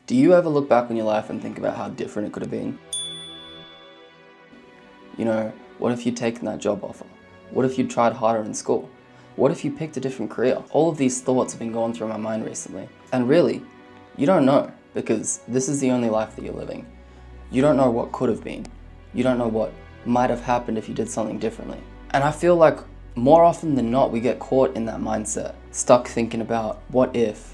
Do you ever look back on your life and think about how different it could have been? You know, what if you'd taken that job offer? What if you'd tried harder in school? What if you picked a different career? All of these thoughts have been going through my mind recently. And really, you don't know, because this is the only life that you're living. You don't know what could have been. You don't know what might have happened if you did something differently. And I feel like more often than not, we get caught in that mindset, stuck thinking about what if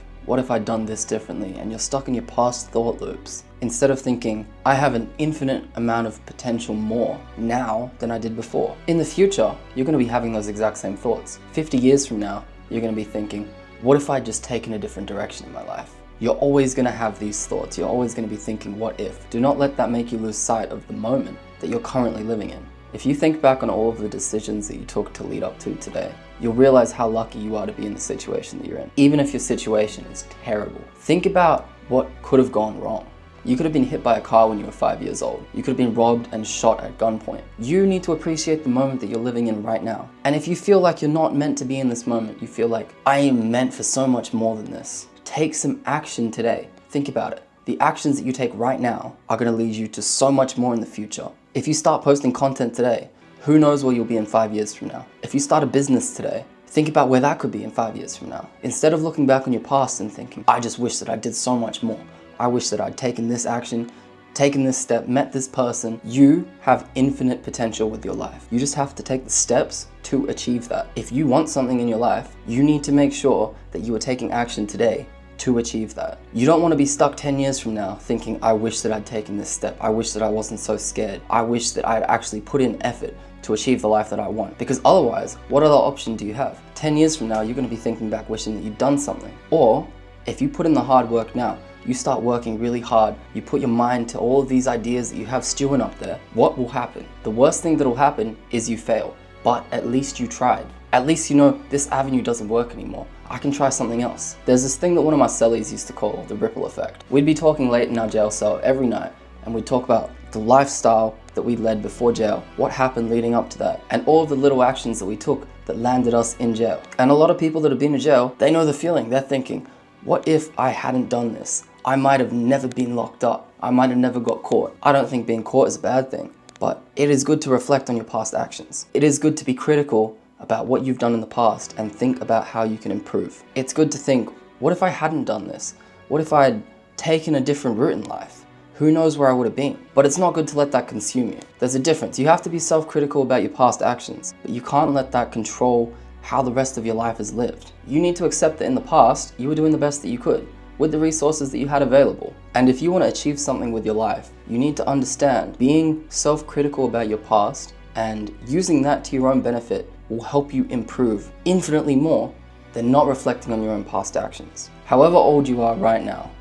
I'd done this differently, and you're stuck in your past thought loops. Instead of thinking, I have an infinite amount of potential more now than I did before. In the future, you're gonna be having those exact same thoughts. 50 years from now, you're gonna be thinking, what if I'd just taken a different direction in my life? You're always gonna have these thoughts. You're always gonna be thinking, what if? Do not let that make you lose sight of the moment that you're currently living in. If you think back on all of the decisions that you took to lead up to today, you'll realize how lucky you are to be in the situation that you're in. Even if your situation is terrible, think about what could have gone wrong. You could have been hit by a car when you were 5 years old. You could have been robbed and shot at gunpoint. You need to appreciate the moment that you're living in right now. And if you feel like you're not meant to be in this moment, you feel like, I am meant for so much more than this, take some action today. Think about it. The actions that you take right now are going to lead you to so much more in the future. If you start posting content today, who knows where you'll be in 5 years from now? If you start a business today, think about where that could be in 5 years from now. Instead of looking back on your past and thinking, I just wish that I did so much more. I wish that I'd taken this action, taken this step, met this person. You have infinite potential with your life. You just have to take the steps to achieve that. If you want something in your life, you need to make sure that you are taking action today to achieve that. You don't want to be stuck 10 years from now thinking, I wish that I'd taken this step. I wish that I wasn't so scared. I wish that I'd actually put in effort to achieve the life that I want. Because otherwise, what other option do you have? 10 years from now, you're going to be thinking back wishing that you'd done something. Or if you put in the hard work now, you start working really hard, you put your mind to all of these ideas that you have stewing up there, what will happen? The worst thing that will happen is you fail. But at least you tried. At least you know this avenue doesn't work anymore. I can try something else. There's this thing that one of my cellies used to call the ripple effect. We'd be talking late in our jail cell every night, and we'd talk about the lifestyle that we led before jail, what happened leading up to that, and all of the little actions that we took that landed us in jail. And a lot of people that have been in jail, they know the feeling. They're thinking, what if I hadn't done this? I might have never been locked up. I might have never got caught. I don't think being caught is a bad thing, but it is good to reflect on your past actions. It is good to be critical about what you've done in the past and think about how you can improve. It's good to think, what if I hadn't done this? What if I had taken a different route in life? Who knows where I would have been? But it's not good to let that consume you. There's a difference. You have to be self-critical about your past actions, but you can't let that control how the rest of your life is lived. You need to accept that in the past, you were doing the best that you could with the resources that you had available. And if you want to achieve something with your life, you need to understand being self-critical about your past and using that to your own benefit will help you improve infinitely more than not reflecting on your own past actions. However old you are right now,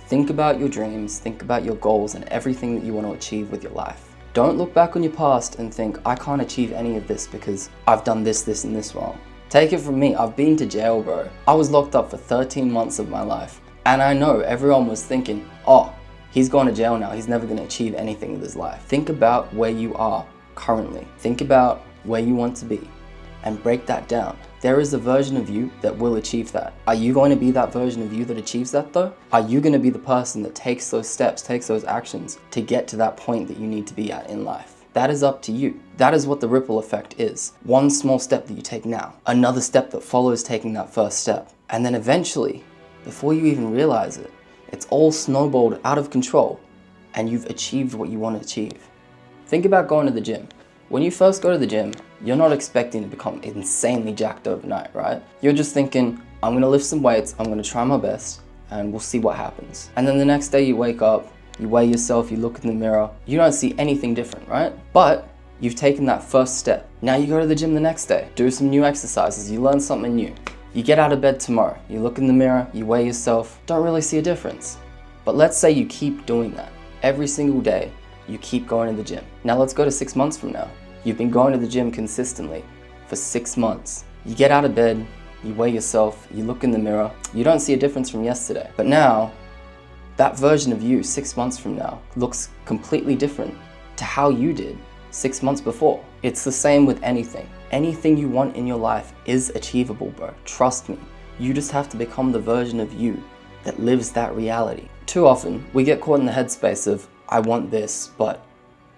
think about your dreams, think about your goals and everything that you want to achieve with your life. Don't look back on your past and think, I can't achieve any of this because I've done this, this, and this wrong. Take it from me, I've been to jail, bro. I was locked up for 13 months of my life. And I know everyone was thinking, oh, he's gone to jail now, he's never gonna achieve anything with his life. Think about where you are currently. Think about where you want to be and break that down. There is a version of you that will achieve that. Are you going to be that version of you that achieves that though? Are you going to be the person that takes those steps, takes those actions to get to that point that you need to be at in life? That is up to you. That is what the ripple effect is. One small step that you take now, another step that follows taking that first step. And then eventually, before you even realize it, it's all snowballed out of control and you've achieved what you want to achieve. Think about going to the gym. When you first go to the gym, you're not expecting to become insanely jacked overnight, right? You're just thinking, I'm gonna lift some weights, I'm gonna try my best, and we'll see what happens. And then the next day you wake up, you weigh yourself, you look in the mirror, you don't see anything different, right? But you've taken that first step. Now you go to the gym the next day, do some new exercises, you learn something new. You get out of bed tomorrow, you look in the mirror, you weigh yourself, don't really see a difference. But let's say you keep doing that every single day. You keep going to the gym. Now let's go to 6 months from now. You've been going to the gym consistently for 6 months. You get out of bed, you weigh yourself, you look in the mirror, you don't see a difference from yesterday. But now, that version of you 6 months from now looks completely different to how you did 6 months before. It's the same with anything. Anything you want in your life is achievable, bro. Trust me. You just have to become the version of you that lives that reality. Too often, we get caught in the headspace of, I want this, but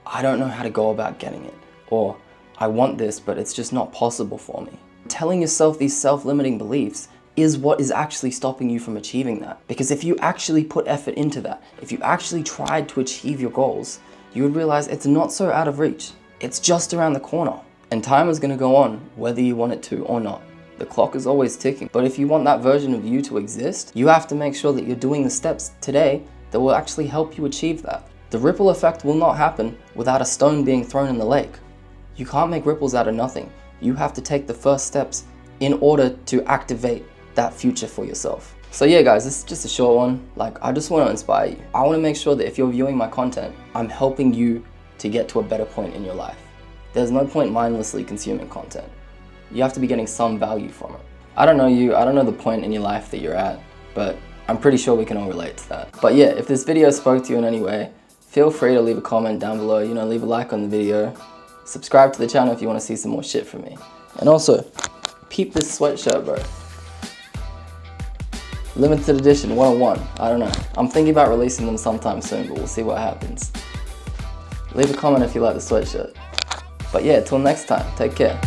I don't know how to go about getting it. Or, I want this, but it's just not possible for me. Telling yourself these self-limiting beliefs is what is actually stopping you from achieving that. Because if you actually put effort into that, if you actually tried to achieve your goals, you would realize it's not so out of reach. It's just around the corner. And time is going to go on whether you want it to or not. The clock is always ticking. But if you want that version of you to exist, you have to make sure that you're doing the steps today that will actually help you achieve that. The ripple effect will not happen without a stone being thrown in the lake. You can't make ripples out of nothing. You have to take the first steps in order to activate that future for yourself. So yeah guys, this is just a short one. Like, I just want to inspire you. I want to make sure that if you're viewing my content, I'm helping you to get to a better point in your life. There's no point mindlessly consuming content. You have to be getting some value from it. I don't know you, I don't know the point in your life that you're at, but I'm pretty sure we can all relate to that. But yeah, if this video spoke to you in any way, feel free to leave a comment down below, leave a like on the video, subscribe to the channel if you want to see some more shit from me. And also, peep this sweatshirt, bro. Limited edition 101, I don't know. I'm thinking about releasing them sometime soon, but we'll see what happens. Leave a comment if you like the sweatshirt. But yeah, till next time, take care.